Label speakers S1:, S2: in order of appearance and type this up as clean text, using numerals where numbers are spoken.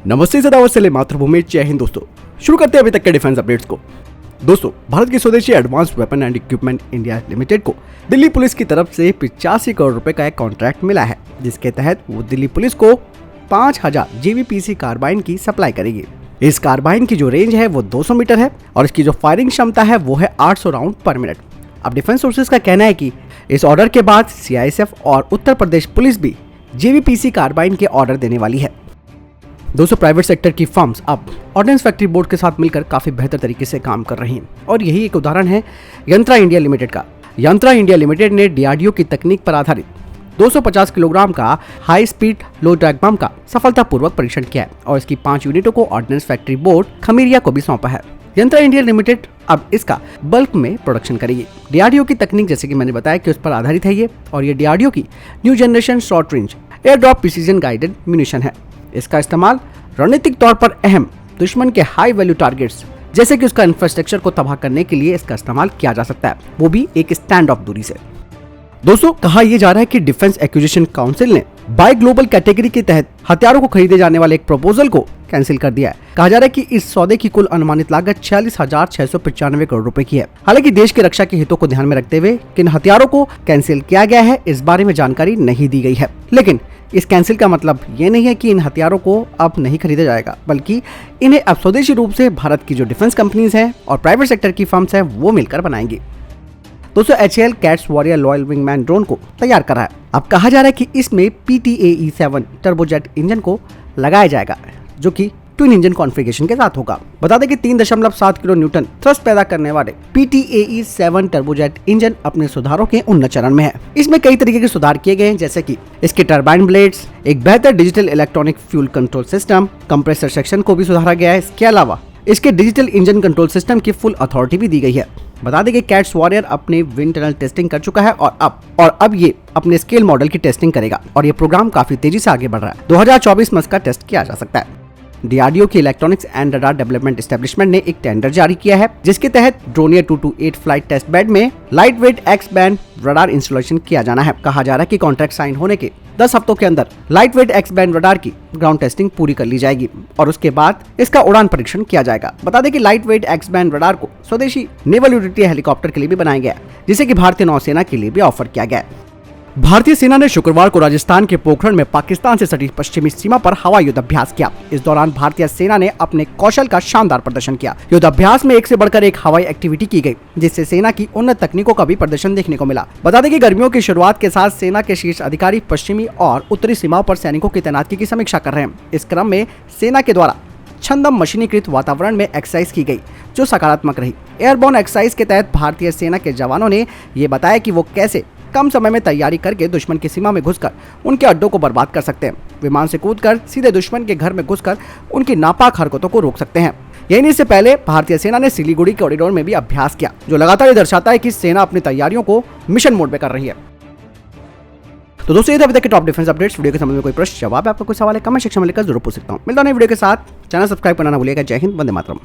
S1: नमस्ते सदावत से मातृभूमि जय हिंद दोस्तों। शुरू करते हैं अभी तक के डिफेंस अपडेट्स को। दोस्तों, भारत की स्वदेशी advanced weapon and equipment India limited को दिल्ली पुलिस की तरफ से 85 करोड़ रुपए का एक कॉन्ट्रैक्ट मिला है, जिसके तहत वो दिल्ली पुलिस को 5000 JVPC कार्बाइन की सप्लाई करेगी। इस कार्बाइन की जो रेंज है वो 200 मीटर है और इसकी जो फायरिंग क्षमता है वो है 800 राउंड पर मिनट। अब डिफेंस सोर्सेज का कहना है कि इस ऑर्डर के बाद CISF और उत्तर प्रदेश पुलिस भी JVPC कार्बाइन के ऑर्डर देने वाली है। दोस्तों, प्राइवेट सेक्टर की फर्म्स अब ऑर्डिनेंस फैक्ट्री बोर्ड के साथ मिलकर काफी बेहतर तरीके से काम कर रही हैं और यही एक उदाहरण है यंत्रा इंडिया लिमिटेड का। यंत्रा इंडिया लिमिटेड ने DRDO की तकनीक पर आधारित 250 किलोग्राम का हाई स्पीड लो ड्रैग बम का सफलतापूर्वक परीक्षण किया है और इसकी 5 यूनिटों को ऑर्डिनेंस फैक्ट्री बोर्ड खमीरिया को भी सौंपा है। यंत्रा इंडिया लिमिटेड अब इसका बल्क में प्रोडक्शन करेगी। DRDO की तकनीक, जैसे कि मैंने बताया, कि उस पर आधारित है ये, और ये DRDO की new generation short range air drop precision guided munition है। इसका इस्तेमाल रणनीतिक तौर पर अहम दुश्मन के हाई वैल्यू टारगेट्स जैसे कि उसका इंफ्रास्ट्रक्चर को तबाह करने के लिए इसका इस्तेमाल किया जा सकता है, वो भी एक स्टैंड ऑफ दूरी से। दोस्तों, कहा यह जा रहा है कि डिफेंस एक्विजिशन काउंसिल ने बाय ग्लोबल कैटेगरी के तहत हथियारों को खरीदे जाने वाले एक प्रपोजल को कैंसिल कर दिया है। कहा जा रहा है कि इस सौदे की कुल अनुमानित लागत 46,695 करोड़ रुपए की है। हालांकि देश की रक्षा के हितों को ध्यान में रखते हुए किन हथियारों को कैंसिल किया गया है इस बारे में जानकारी नहीं दी गई है। लेकिन इस कैंसिल का मतलब ये नहीं है कि इन हथियारों को अब नहीं खरीदा जाएगा, बल्कि इन्हें अब स्वदेशी रूप से भारत की जो डिफेंस कंपनीज हैं और प्राइवेट सेक्टर की फर्म्स हैं वो मिलकर बनाएंगी। दोस्तों, HAL cats warrior loyal wingman drone को तैयार कर रहा है। अब कहा जा रहा है कि इसमें PTAE-7 टर्बोजेट इंजन को लगाया जाएगा, जो कि ट्विन इंजन कॉन्फ़िगरेशन के साथ होगा। बता दें कि 3.7 किलो न्यूटन थ्रस्ट पैदा करने वाले PTAE-7 टर्बोजेट इंजन अपने सुधारों के उन्नत चरण में है। इसमें कई तरीके के सुधार किए गए हैं, जैसे कि इसके टरबाइन ब्लेड्स, एक बेहतर digital electronic fuel control system, compressor section को भी सुधारा गया है। इसके अलावा इसके डिजिटल इंजन कंट्रोल सिस्टम की फुल अथॉरिटी भी दी गई है। बता दें कि कैट्स वॉरियर अपने विंड टनल टेस्टिंग कर चुका है और अब ये अपने स्केल मॉडल की टेस्टिंग करेगा और ये प्रोग्राम काफी तेजी से आगे बढ़ रहा है। 2024 में इसका टेस्ट किया जा सकता है। DRDO की electronics and radar development establishment ने एक टेंडर जारी किया है, जिसके तहत ड्रोनियर 228 फ्लाइट टेस्ट बेड में light weight X band radar installation किया जाना है। कहा जा रहा है कि कॉन्ट्रैक्ट साइन होने के 10 हफ्तों के अंदर light weight X band radar की ग्राउंड टेस्टिंग पूरी कर ली जाएगी और उसके बाद इसका उड़ान परीक्षण किया जाएगा। बता दें कि light weight X band radar को स्वदेशी नेवल यूटिलिटी हेलीकॉप्टर के लिए भी बनाया गया है, जिसे कि भारतीय नौसेना के लिए भी ऑफर किया गया है। भारतीय सेना ने शुक्रवार को राजस्थान के पोखरण में पाकिस्तान से सटी पश्चिमी सीमा पर हवाई युद्ध अभ्यास किया। इस दौरान भारतीय सेना ने अपने कौशल का शानदार प्रदर्शन किया। युद्ध अभ्यास में एक से बढ़कर एक हवाई एक्टिविटी की गई, जिससे सेना की उन्नत तकनीकों का भी प्रदर्शन देखने को मिला। बता दें कि गर्मियों की शुरुआत के साथ सेना के शीर्ष अधिकारी पश्चिमी और उत्तरी सीमाओं पर सैनिकों की तैनाती की समीक्षा कर रहे हैं। इस क्रम में सेना के द्वारा छंदम मशीनीकृत वातावरण में एक्सरसाइज की गई, जो सकारात्मक रही। एयरबोर्न एक्सरसाइज के तहत भारतीय सेना के जवानों ने ये बताया कि वो कैसे कम समय में तैयारी करके दुश्मन की सीमा में घुसकर उनके अड्डों को बर्बाद कर सकते हैं। विमान से कूदकर सीधे दुश्मन के घर में घुसकर उनकी नापाक हरकतों को रोक सकते हैं। यही इससे पहले भारतीय सेना ने सिलीगुड़ी कॉरिडोर में भी अभ्यास किया, जो लगातार ये दर्शाता है कि सेना अपनी तैयारियों को मिशन मोड में कर रही है। तो दोस्तों, ये थे अभी तक के टॉप डिफेंस अपडेट्स। वीडियो के संबंध में कोई प्रश्न, जवाब, आपका कोई सवाल है, कमेंट सेक्शन में लिखकर जरूर पूछ सकता हूँ। मिलता है वीडियो के साथ। चैनल सब्सक्राइब करना ना भूलिएगा। जय हिंद, वंदे मातरम।